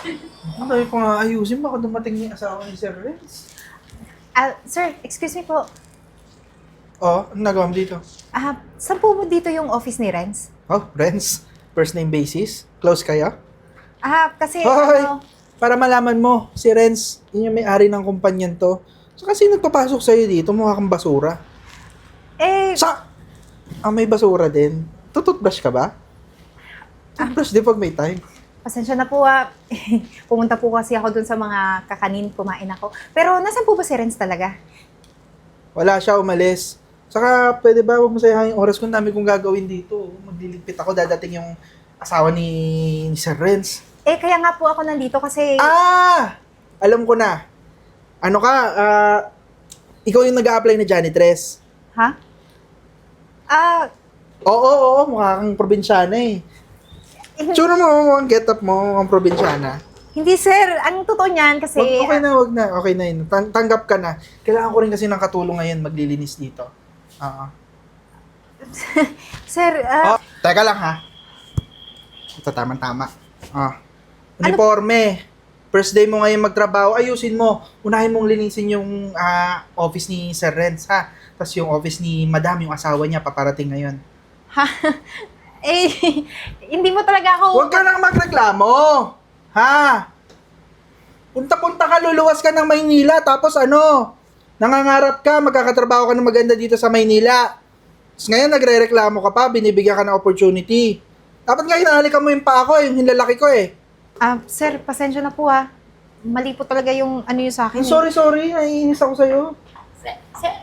Ang dami ko nga ayusin, baka dumating yung asawa ni Sir Renz. Sir, excuse me po. Oh, ano nagawa mo dito? Saan po dito yung office ni Renz? Oh, Renz? First name basis? Close kayo? Kasi Hoy! Para malaman mo, si Renz, yun yung may-ari ng kumpanyan to. So kasi nagpapasok sa'yo dito, mukha kang basura. May basura din. Tututbrush ka ba? Toothbrush din pag may time. Pasensya na po pumunta po kasi ako dun sa mga kakanin, kumain ako. Pero nasan po ba si Renz talaga? Wala siya, umalis. Saka, pwede ba huwag mo sayahin yung oras ko, dami kong gagawin dito. Magliligpit ako, dadating yung asawa ni Sir Renz. Kaya nga po ako nandito kasi... Alam ko na. Ano ka, ikaw yung nag-a-apply na janitress. Ha? Oo, mukha kang probinsyana eh. Tsura mo, ang get up mo, ang probinsyana. Hindi sir, ang totoo niyan kasi... Okay na, okay na yun. Tanggap ka na. Kailangan ko rin kasi ng katulong ngayon, maglilinis dito. Sir, Teka lang ha. Ito, tama-tama. Uniforme. First day mo ngayon magtrabaho, ayusin mo. Unahin mong linisin yung office ni Sir Renz, ha? Tapos yung office ni Madam, yung asawa niya, paparating ngayon. hindi mo talaga ako... Huwag ka nang magreklamo! Ha? Punta-punta ka, luluwas ka ng Maynila, tapos nangangarap ka, magkakatrabaho ka ng maganda dito sa Maynila. Tapos ngayon, nagre-reklamo ka pa, binibigyan ka ng opportunity. Dapat ngayon, nahalikan mo yung pa ako, yung lalaki ko eh. Sir, pasensya na po Mali po talaga yung yung sa akin. Sorry, naiinis ako sa'yo.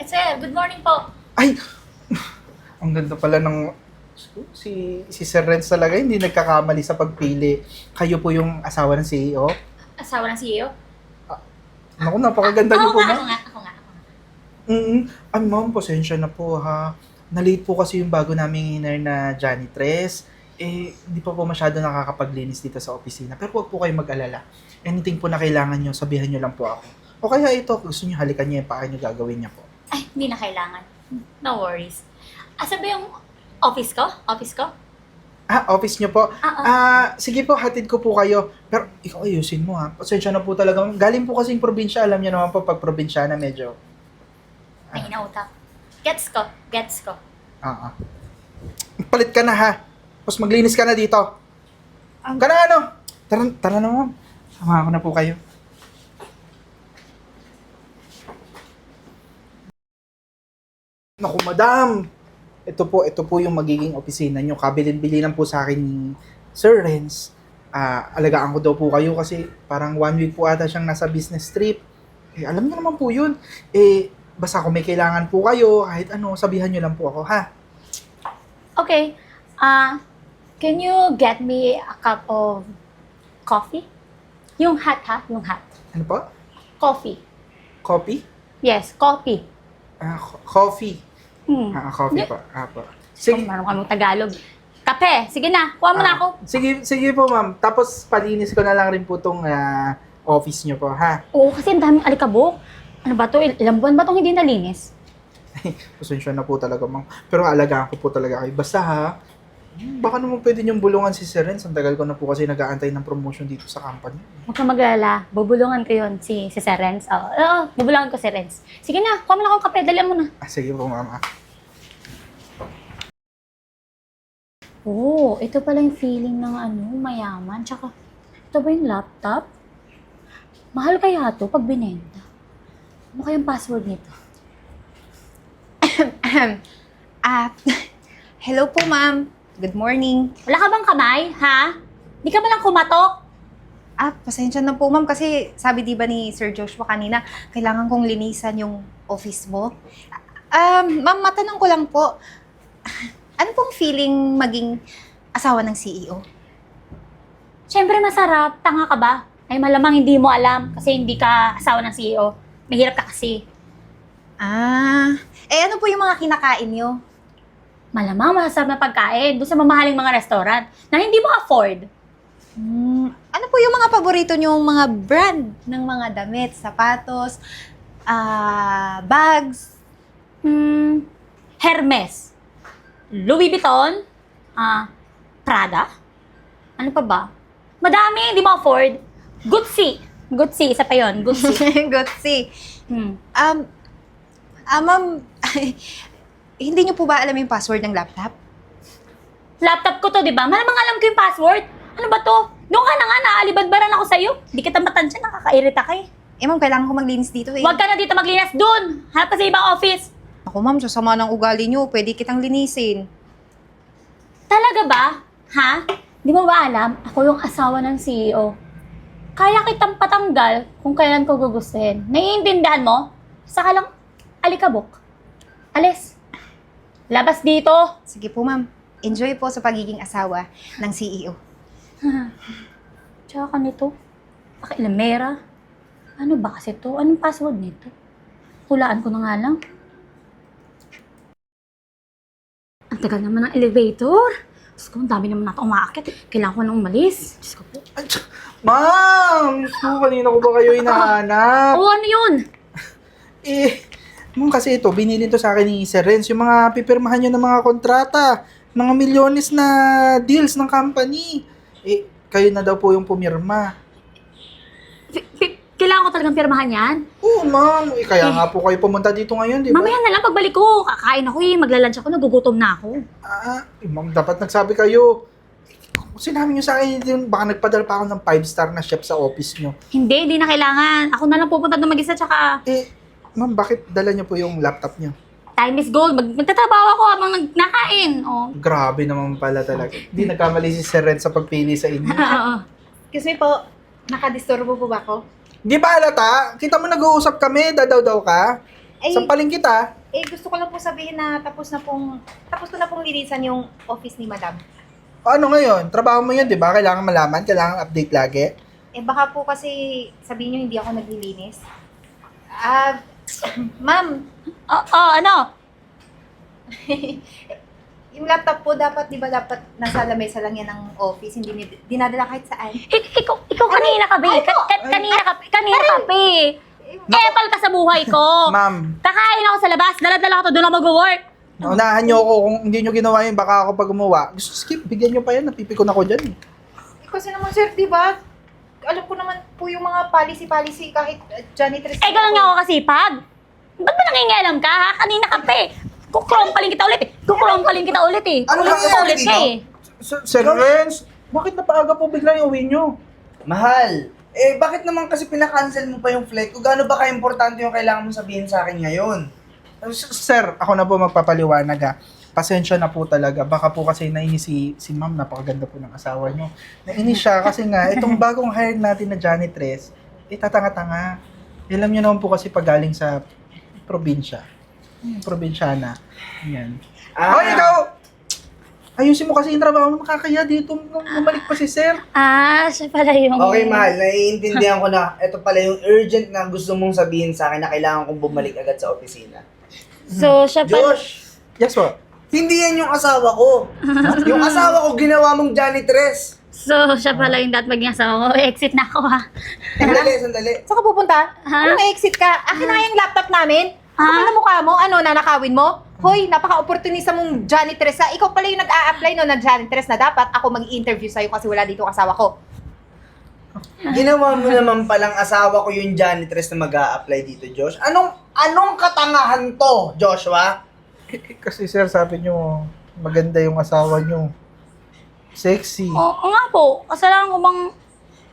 Sir, good morning po. Ay, ang ganda pala ng... Si Sir Renz talaga, hindi nagkakamali sa pagpili. Kayo po yung asawa ng CEO? Asawa ng CEO? Naku, napakaganda niyo po, ma'am. Ako nga. Ay, ma'am, pasensya na po, ha. Na-late po kasi yung bago naming hiner na janitress. Hindi pa po masyado nakakapaglinis dito sa opisina. Pero huwag po kayo mag-alala. Anything po na kailangan nyo, sabihan nyo lang po ako. O kaya ito, gusto nyo halikan nyo yung paano nyo gagawin niya po. Ay, hindi na kailangan. No worries. Asa ba yung office ko? Office nyo po? Oo. Sige po, hatid ko po kayo. Pero ikaw ayusin mo, ha. Pasensya na po talaga. Galing po kasing probinsya. Alam niyo naman po, pag probinsya na medyo... May inautak. Gets ko. Palit ka na, ha. Tapos maglinis ka na dito. Ka na, Tara na, ma'am. Samahan ko na po kayo. Naku, madam. Ito po yung magiging opisina nyo. Kabilin-bilinan po sa akin ni Sir Renz. Alagaan ko daw po kayo kasi parang 1 week po ata siyang nasa business trip. Alam niyo naman po yun. Basta kung may kailangan po kayo, kahit sabihan nyo lang po ako, ha? Okay. Can you get me a cup of coffee? Yung hot, ha? Yung hot. Ano po? Coffee. Coffee? Yes, coffee. Coffee. Coffee Di- po. Po. Sige. Sige, Kung ka tagalog. Kape. Sige na. Kuha mo na ako. sige po, ma'am. Tapos palinis ko na lang rin po tong office nyo po, ha? Oo, kasi ang daming alikabok. Ano ba to? Ilang buwan ba itong hindi nalinis? Pasensya na po talaga, ma'am. Pero alagaan ko po talaga kayo. Basta, ha? Baka naman pwede niyong bulungan si Sir Renz. Ang tagal ko na po kasi nag-aantay ng promotion dito sa company. Huwag kang mag-alala. Bubulungan ko yun si Sir Renz. Oo, bubulungan ko si Renz. Sige na, kuha mo na akong kape. Dali mo na. Sige po, ma'am. Ito pala yung feeling ng mayaman. Tsaka, ito ba yung laptop? Mahal kaya to pag binenta? Ano kayang password nito? Hello po ma'am. Good morning. Wala ka bang kamay, ha? Di ka ba lang kumatok? Pasensya na po ma'am kasi sabi di ba ni Sir Joshua kanina, kailangan kong linisan yung office mo. Ma'am, matanong ko lang po, ano pong feeling maging asawa ng CEO? Siyempre masarap. Tanga ka ba? Ay malamang hindi mo alam kasi hindi ka asawa ng CEO. Mahirap ka kasi. Ano po yung mga kinakain nyo? Malamang masasarap na pagkain doon sa mamahaling mga restaurant na hindi mo afford. Ano po yung mga paborito nyo, mga brand ng mga damit, sapatos, bags? Hermes. Louis Vuitton. Prada. Ano pa ba? Madami, hindi mo afford. Gutsi. Gutsi, isa pa yun. Gutsi. Gotsi. Hmm. Ma'am, hindi niyo po ba alam yung password ng laptop? Laptop ko to, di ba? Malamang alam ko yung password. Ano ba to? Doon ka na nga, naalibadbaran ako sa'yo. Di kita matansya, nakakairita ka eh. Ma'am, kailangan ko maglinis dito eh. Huwag ka na dito maglinis doon. Hanap ka sa ibang office. Ako ma'am, sasama ng ugali niyo. Pwede kitang linisin. Talaga ba? Ha? Di mo ba alam? Ako yung asawa ng CEO. Kaya kitang patanggal kung kailan ko gugustuhin. Naiintindihan mo? Saka lang, alikabok. Alis. Labas dito. Sige po ma'am. Enjoy po sa pagiging asawa ng CEO. Tsaka nito. Pakilamera. Ano ba kasi to? Anong password nito? Hulaan ko na nga lang. Ang tagal naman ng elevator. Diyos ko, ang dami naman natin umaakit. Kailangan ko na umalis. Diyos ko po. Ma'am! Diyos ko, kanina ko ba kayo hinahanap? Oo, ano yun? Ma'am, kasi ito, binili to sa akin ni Sir Renz, yung mga pipirmahan nyo ng mga kontrata, mga milyones na deals ng company. Kayo na daw po yung pumirma. Kailangan ko talagang pirmahan yan? Oo, ma'am. Kaya nga po kayo pumunta dito ngayon, di ba? Mamaya na lang pagbalik ko. Kakain ako eh. Maglalunch ako. Nagugutom na ako. Ma'am, dapat nagsabi kayo. Kung sinabi nyo sa akin, yun, baka nagpadala pa ako ng 5-star na chef sa office nyo. Hindi na kailangan. Ako na lang pupunta doon mag-isa tsaka Ma'am, bakit dala nyo po yung laptop nyo? time is gold. Magtatrabaho ako habang nakain. Oh. Grabe naman pala talaga. Hindi nagkamali si Sir Renz sa pagpili sa inyo. Oo. Excuse me po, nakadisturbo po ba ako? Di ba halata? Kita mo nag-uusap kami, dadaw-daw ka. Ay, Sampaling kita. gusto ko lang po sabihin na tapos ko na pong linisan yung office ni Madam. Ano ngayon? Trabaho mo yun, di ba? Kailangan malaman, kailangan update lagi. Baka po kasi sabihin niyo hindi ako naglilinis. Ma'am, Ano? yung laptop po dapat, di ba dapat nasa lamesa lang yan ng office, hindi dinadala kahit saan. Ikaw kanina ka, be. Kanina ka, be. Epal ka sa buhay ko. Ma'am, Kakain ako sa labas. Dala-dala ko to. Doon ako mag-work. naunahan nyo ako. Kung hindi nyo ginawa yun, baka ako pag gumawa. Gusto skip, bigyan nyo pa yan. Napipikon ako dyan. Kasi naman sir, di ba? Alam ko naman po yung mga policy kahit janitress. Ganun nga ako kasipag. Ba't ba nangingialam ka, ha? Kanina ka, pe. Kukrompalin kita ulit, eh. Kukrompalin kita ulit, eh. Ano nangyayari Ulit ka, eh. Sir Renz, bakit napaaga po bigla yung uwi nyo? Mahal, bakit naman kasi pinakancel mo pa yung flight ko? Gaano ba ka-importante yung kailangan mong sabihin sa akin ngayon? Sir, ako na po magpapaliwanag ha. Pasensya na po talaga. Baka po kasi nainis si ma'am, napakaganda po ng asawa nyo. Nainis siya kasi nga, itong bagong hired natin na janitress, tatanga-tanga. Alam nyo naman po kasi pag galing sa probinsya. Probinsyana. Yan. Hoy, ikaw! Ayusin mo kasi yung trabaho mo, makakaya dito. Bumalik pa si sir. Siya pala yung... Okay, mahal, naiintindihan ko na. Ito pala yung urgent na gusto mong sabihin sa akin na kailangan kong bumalik agad sa opisina. So, siya pala... Josh, Yes po. hindi yan yung asawa ko. Yung asawa ko ginawa mong janitress. So, siya pala yung dapat maging asawa ko. Exit na ako, ha? Sandali. Saan ka pupunta? Ha? Ano na-exit ka? Akin na nga yung laptop namin. Ano na mukha mo? Ano, nanakawin mo? Hoy, napaka-opportunista mong janitress ha. Ikaw pala yung nag-a-apply no na janitress na dapat ako mag-i-interview sa'yo kasi wala dito ang asawa ko. Ginawa mo naman palang asawa ko yung janitress na mag-a-apply dito, Josh. Anong katangahan to, Joshua? Kasi sir, sabi nyo, maganda yung asawa nyo. Sexy. Oo nga po. Kasalanan ko bang...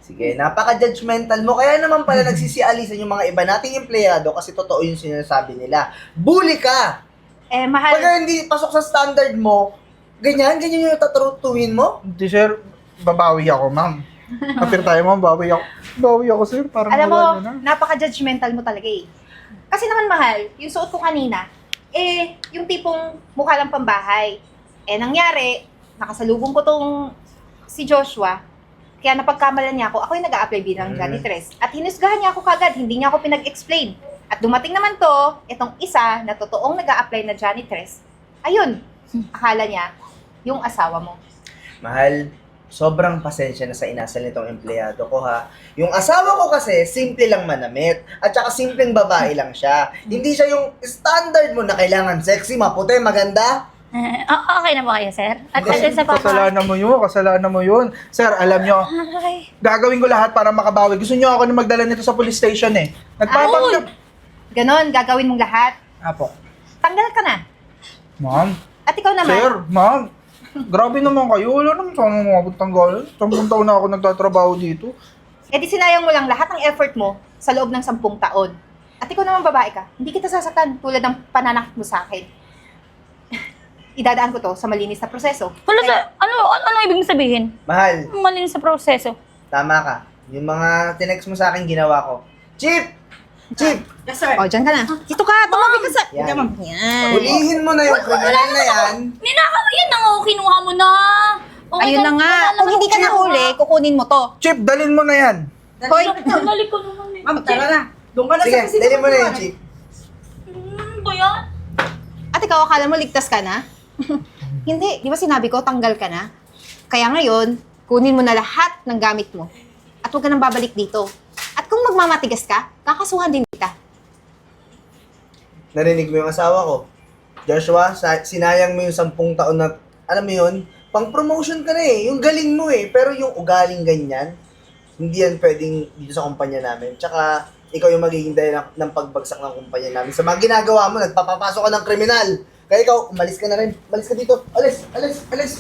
Sige, napaka-judgmental mo. Kaya naman pala nagsisialisan yung mga iba nating empleyado kasi totoo yung sinasabi nila. Bully ka! Mahal. Pagka hindi pasok sa standard mo, ganyan yung taturutuhin mo? Hindi sir, babawi ako ma'am. Kapir tayo ma'am, babawi ako. Babawi ako sir, parang Alam mo, wala nyo na. napaka-judgmental mo talaga eh. Kasi naman mahal, yung suot ko kanina, yung tipong mukha lang pambahay. Nangyari, nakasalubong ko tong si Joshua, kaya napagkamalan niya ako yung nag-a-apply bilang janitress. At hinusgahan niya ako kagad, hindi niya ako pinag-explain. At dumating naman to, itong isa na totoong nag-a-apply na janitress, ayun, akala niya, yung asawa mo. Mahal, sobrang pasensya na sa inasal nitong empleyado ko ha. Yung asawa ko kasi, simple lang manamit. At saka simpleng babae lang siya. Hindi siya yung standard mo na kailangan sexy, maputi, maganda. Okay na ba kayo, sir? At Hindi, sa papa. Kasalanan mo yun. Sir, alam nyo, Ay. gagawin ko lahat para makabawi. Gusto nyo ako na magdala nito sa police station eh. Nagpapanggap. Ganon, gagawin mong lahat. Apo. Tanggal ka na. Ma'am, At ikaw naman. sir, ma'am. Grabe naman kayo. Wala naman sana mga tanggal. 10 taon na ako nagtatrabaho dito. E di sinayang mo lang lahat ng effort mo sa loob ng 10 taon. At ikaw naman babae ka, hindi kita sasaktan tulad ng pananakit mo sa akin. Idadaan ko to sa malinis na proseso. Wala sa, ano ibig sabihin? Mahal, Malinis sa proseso. tama ka. Yung mga tinext mo sa akin, ginawa ko. Chip! Chip! Yes, sir. O, dyan ka na. Dito ka, tumabi ka sa... Yan. Yan. Hulihin mo na yung criminal na yan. Ninakaw yan na nga, kinuha mo na. Okay, Ayun na nga. wala Kung naman hindi ka ako nahuli, kukunin mo to. Chip, dalin mo na yan. Hoy, Dali ko naman eh. Ma'am, tara na. Doon ka na Sige, kasi dali mo na yung chip. Ba yan? at ikaw akala mo ligtas ka na? Hindi. Di ba sinabi ko, tanggal ka na? Kaya ngayon, kunin mo na lahat ng gamit mo. At huwag ka nang babalik dito. At kung magmamatigas ka, kakasuhan din kita. Narinig mo yung asawa ko. Joshua, sinayang mo yung 10 taon na, alam mo yun, pang promotion ka na eh. Yung galing mo eh. Pero yung ugaling ganyan, hindi yan pwedeng dito sa kumpanya namin. Tsaka, ikaw yung magiging dahilan ng pagbagsak ng kumpanya namin. Sa mga ginagawa mo, nagpapapasok ka ng kriminal. Kaya ikaw, umalis ka na rin. Umalis ka dito. Alis, alis, alis.